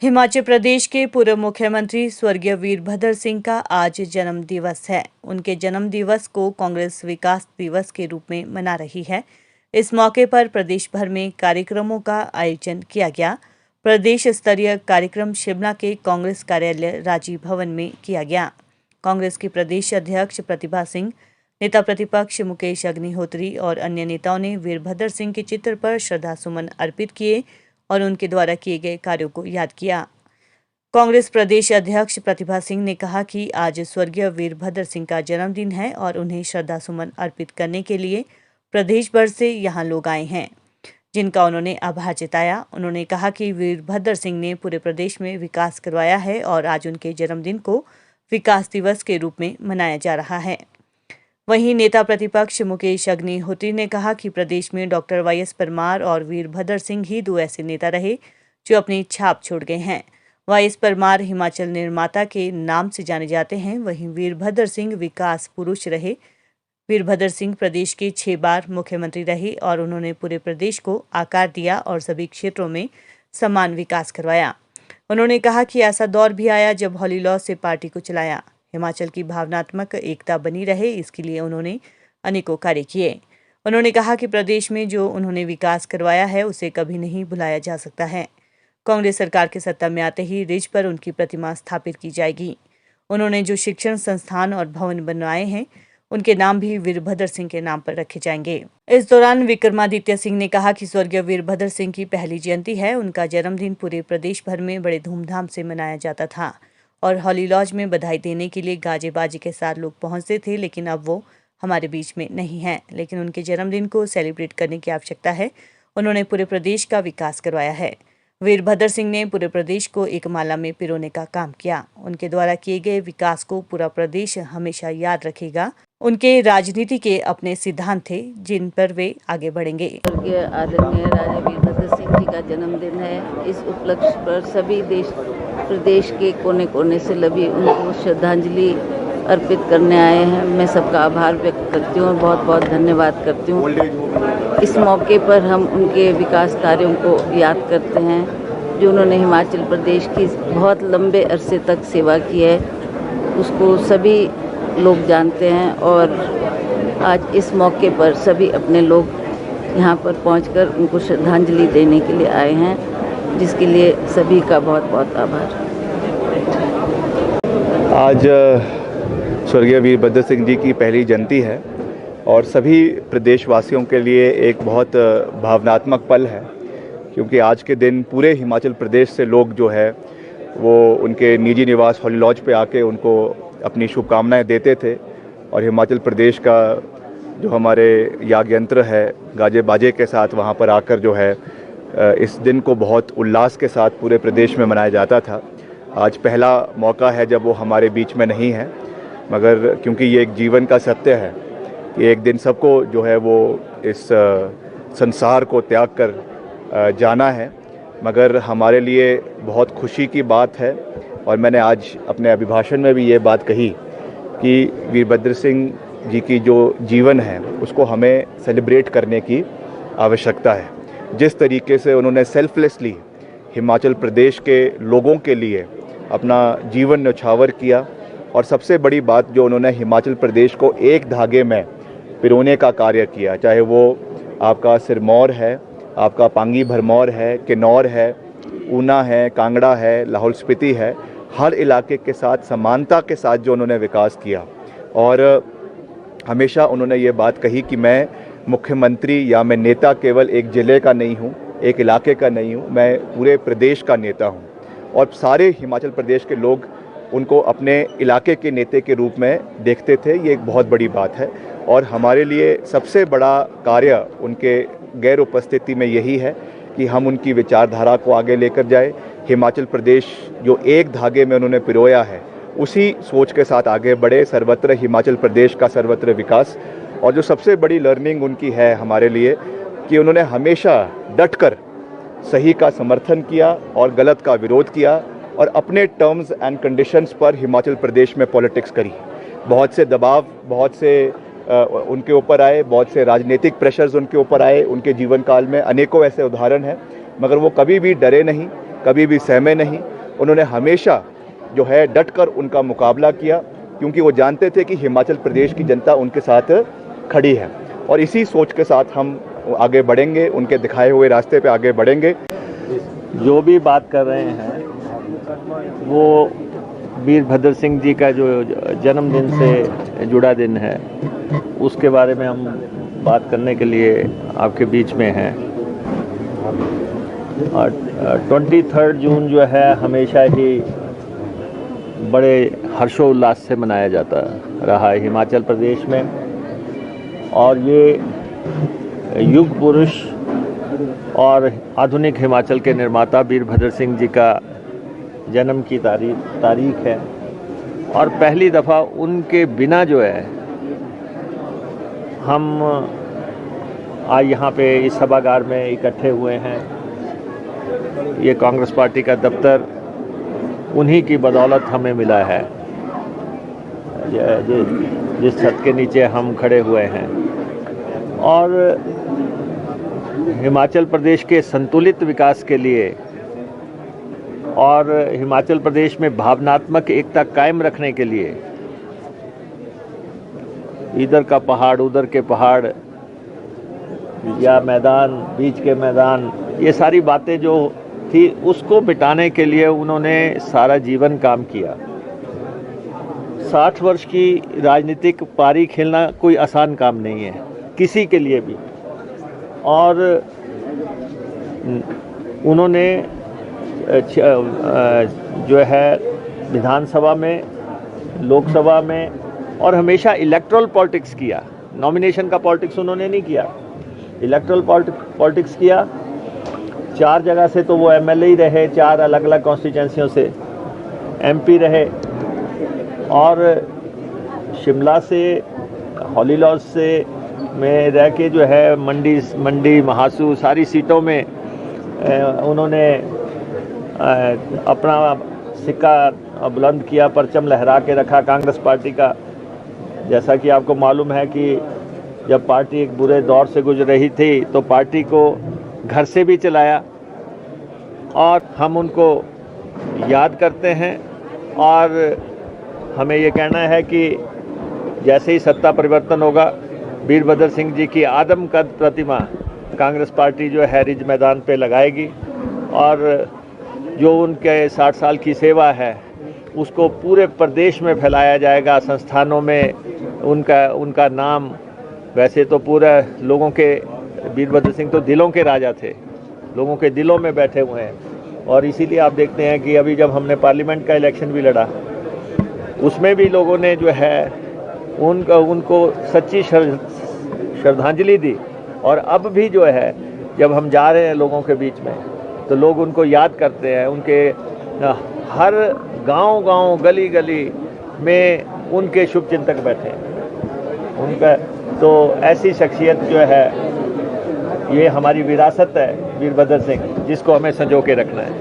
हिमाचल प्रदेश के पूर्व मुख्यमंत्री स्वर्गीय वीरभद्र सिंह का आज जन्म दिवस है। उनके जन्म दिवस को कांग्रेस विकास दिवस के रूप में मना रही है। इस मौके पर प्रदेश भर में कार्यक्रमों का आयोजन किया गया। प्रदेश स्तरीय कार्यक्रम शिमला के कांग्रेस कार्यालय राजीव भवन में किया गया। कांग्रेस की प्रदेश अध्यक्ष प्रतिभा सिंह, नेता प्रतिपक्ष मुकेश अग्निहोत्री और अन्य नेताओं ने वीरभद्र सिंह के चित्र पर श्रद्धासुमन अर्पित किए और उनके द्वारा किए गए कार्यों को याद किया। कांग्रेस प्रदेश अध्यक्ष प्रतिभा सिंह ने कहा कि आज स्वर्गीय वीरभद्र सिंह का जन्मदिन है और उन्हें श्रद्धासुमन अर्पित करने के लिए प्रदेश भर से यहां लोग आए हैं, जिनका उन्होंने आभार जताया। उन्होंने कहा कि वीरभद्र सिंह ने पूरे प्रदेश में विकास करवाया है और आज उनके जन्मदिन को विकास दिवस के रूप में मनाया जा रहा है। वहीं नेता प्रतिपक्ष मुकेश अग्निहोत्री ने कहा कि प्रदेश में डॉक्टर वाई.एस. परमार और वीरभद्र सिंह ही दो ऐसे नेता रहे जो अपनी छाप छोड़ गए हैं। वाई.एस. परमार हिमाचल निर्माता के नाम से जाने जाते हैं, वहीं वीरभद्र सिंह विकास पुरुष रहे। वीरभद्र सिंह प्रदेश के 6 बार मुख्यमंत्री रहे और उन्होंने पूरे प्रदेश को आकार दिया और सभी क्षेत्रों में समान विकास करवाया। उन्होंने कहा कि ऐसा दौर भी आया जब हॉली लॉ से पार्टी को चलाया। हिमाचल की भावनात्मक एकता बनी रहे, इसके लिए उन्होंने अनेकों कार्य किए। उन्होंने कहा कि प्रदेश में जो उन्होंने विकास करवाया है उसे कभी नहीं भुलाया जा सकता है। कांग्रेस सरकार के सत्ता में आते ही रिज पर उनकी प्रतिमा स्थापित की जाएगी। उन्होंने जो शिक्षण संस्थान और भवन बनवाए हैं उनके नाम भी वीरभद्र सिंह के नाम पर रखे जाएंगे। इस दौरान विक्रमादित्य सिंह ने कहा कि स्वर्गीय वीरभद्र सिंह की पहली जयंती है। उनका जन्मदिन पूरे प्रदेश भर में बड़े धूमधाम से मनाया जाता था और हॉली लॉज में बधाई देने के लिए गाजे बाजे के साथ लोग पहुंचते थे, लेकिन अब वो हमारे बीच में नहीं है। लेकिन उनके जन्मदिन को सेलिब्रेट करने की आवश्यकता है। उन्होंने पूरे प्रदेश का विकास करवाया है। वीरभद्र सिंह ने पूरे प्रदेश को एक माला में पिरोने का काम किया। उनके द्वारा किए गए विकास को पूरा प्रदेश हमेशा याद रखेगा। उनके राजनीति के अपने सिद्धांत थे जिन पर वे आगे बढ़ेंगे। आदरणीय राजा वीरभद्र सिंह जी का जन्मदिन है। इस उपलक्ष्य पर सभी प्रदेश के कोने कोने से लभी उनको श्रद्धांजलि अर्पित करने आए हैं। मैं सबका आभार व्यक्त करती हूँ और बहुत बहुत धन्यवाद करती हूँ। इस मौके पर हम उनके विकास कार्यों को याद करते हैं जो उन्होंने हिमाचल प्रदेश की बहुत लंबे अरसे तक सेवा की है, उसको सभी लोग जानते हैं और आज इस मौके पर सभी अपने लोग यहाँ पर पहुंचकर उनको श्रद्धांजलि देने के लिए आए हैं, जिसके लिए सभी का बहुत बहुत आभार। आज स्वर्गीय वीरभद्र सिंह जी की पहली जयंती है और सभी प्रदेशवासियों के लिए एक बहुत भावनात्मक पल है, क्योंकि आज के दिन पूरे हिमाचल प्रदेश से लोग जो है वो उनके निजी निवास हॉली लॉज पे आके उनको अपनी शुभकामनाएं देते थे और हिमाचल प्रदेश का जो हमारे याग यंत्र है गाजे बाजे के साथ वहाँ पर आकर जो है इस दिन को बहुत उल्लास के साथ पूरे प्रदेश में मनाया जाता था। आज पहला मौका है जब वो हमारे बीच में नहीं है, मगर क्योंकि ये एक जीवन का सत्य है कि एक दिन सबको जो है वो इस संसार को त्याग कर जाना है, मगर हमारे लिए बहुत खुशी की बात है। और मैंने आज अपने अभिभाषण में भी ये बात कही कि वीरभद्र सिंह जी की जो जीवन है उसको हमें सेलिब्रेट करने की आवश्यकता है। जिस तरीके से उन्होंने सेल्फलेसली हिमाचल प्रदेश के लोगों के लिए अपना जीवन न्यौछावर किया और सबसे बड़ी बात जो उन्होंने हिमाचल प्रदेश को एक धागे में पिरोने का कार्य किया, चाहे वो आपका सिरमौर है, आपका पांगी भरमौर है, किन्नौर है, ऊना है, कांगड़ा है, लाहौल स्पीति है, हर इलाके के साथ समानता के साथ जो उन्होंने विकास किया। और हमेशा उन्होंने ये बात कही कि मैं मुख्यमंत्री या मैं नेता केवल एक ज़िले का नहीं हूँ, एक इलाके का नहीं हूँ, मैं पूरे प्रदेश का नेता हूँ। और सारे हिमाचल प्रदेश के लोग उनको अपने इलाके के नेता के रूप में देखते थे। ये एक बहुत बड़ी बात है और हमारे लिए सबसे बड़ा कार्य उनके गैर उपस्थिति में यही है कि हम उनकी विचारधारा को आगे लेकर जाए। हिमाचल प्रदेश जो एक धागे में उन्होंने पिरोया है उसी सोच के साथ आगे बढ़े, सर्वत्र हिमाचल प्रदेश का सर्वत्र विकास। और जो सबसे बड़ी लर्निंग उनकी है हमारे लिए कि उन्होंने हमेशा डटकर सही का समर्थन किया और गलत का विरोध किया और अपने टर्म्स एंड कंडीशंस पर हिमाचल प्रदेश में पॉलिटिक्स करी। बहुत से दबाव, बहुत से उनके ऊपर आए, बहुत से राजनीतिक प्रेशर्स उनके ऊपर आए उनके जीवन काल में, अनेकों ऐसे उदाहरण हैं, मगर वो कभी भी डरे नहीं, कभी भी सहमे नहीं उन्होंने हमेशा जो है डट कर उनका मुकाबला किया, क्योंकि वो जानते थे कि हिमाचल प्रदेश की जनता उनके साथ खड़ी है। और इसी सोच के साथ हम आगे बढ़ेंगे, उनके दिखाए हुए रास्ते पे आगे बढ़ेंगे। जो भी बात कर रहे हैं वो वीरभद्र सिंह जी का जो जन्मदिन से जुड़ा दिन है, उसके बारे में हम बात करने के लिए आपके बीच में हैं। और 23 जून जो है हमेशा ही बड़े हर्षोल्लास से मनाया जाता रहा है हिमाचल प्रदेश में। और ये युग पुरुष और आधुनिक हिमाचल के निर्माता वीरभद्र सिंह जी का जन्म की तारीख है। और पहली दफ़ा उनके बिना जो है हम आज यहाँ पे इस सभागार में इकट्ठे हुए हैं। ये कांग्रेस पार्टी का दफ्तर उन्हीं की बदौलत हमें मिला है, जिस छत के नीचे हम खड़े हुए हैं। और हिमाचल प्रदेश के संतुलित विकास के लिए और हिमाचल प्रदेश में भावनात्मक एकता कायम रखने के लिए इधर का पहाड़ उधर के पहाड़ या मैदान बीच के मैदान, ये सारी बातें जो थी उसको मिटाने के लिए उन्होंने सारा जीवन काम किया। 60 वर्ष की राजनीतिक पारी खेलना कोई आसान काम नहीं है किसी के लिए भी। और उन्होंने जो है विधानसभा में, लोकसभा में और हमेशा इलेक्टोरल पॉलिटिक्स किया। नॉमिनेशन का पॉलिटिक्स उन्होंने नहीं किया, इलेक्टोरल पॉलिटिक्स किया। 4 जगह से तो वो एमएलए ही रहे, 4 अलग अलग कॉन्स्टिट्यूंसियों से एमपी रहे। और शिमला से, हॉलीलॉज से में रह के जो है मंडी महासू सारी सीटों में उन्होंने अपना सिक्का बुलंद किया, परचम लहरा के रखा कांग्रेस पार्टी का। जैसा कि आपको मालूम है कि जब पार्टी एक बुरे दौर से गुजर रही थी तो पार्टी को घर से भी चलाया। और हम उनको याद करते हैं और हमें ये कहना है कि जैसे ही सत्ता परिवर्तन होगा, वीरभद्र सिंह जी की आदमकद प्रतिमा कांग्रेस पार्टी जो है रिज मैदान पे लगाएगी। और जो उनके 60 साल की सेवा है उसको पूरे प्रदेश में फैलाया जाएगा। संस्थानों में उनका नाम, वैसे तो पूरे लोगों के, वीरभद्र सिंह तो दिलों के राजा थे, लोगों के दिलों में बैठे हुए हैं। और इसीलिए आप देखते हैं कि अभी जब हमने पार्लियामेंट का इलेक्शन भी लड़ा, उसमें भी लोगों ने जो है उनको सच्ची श्रद्धांजलि दी। और अब भी जो है जब हम जा रहे हैं लोगों के बीच में तो लोग उनको याद करते हैं। उनके हर गांव गली गली में उनके शुभचिंतक बैठे हैं। उनका तो ऐसी शख्सियत जो है, ये हमारी विरासत है वीरभद्र सिंह, जिसको हमें संजो के रखना है।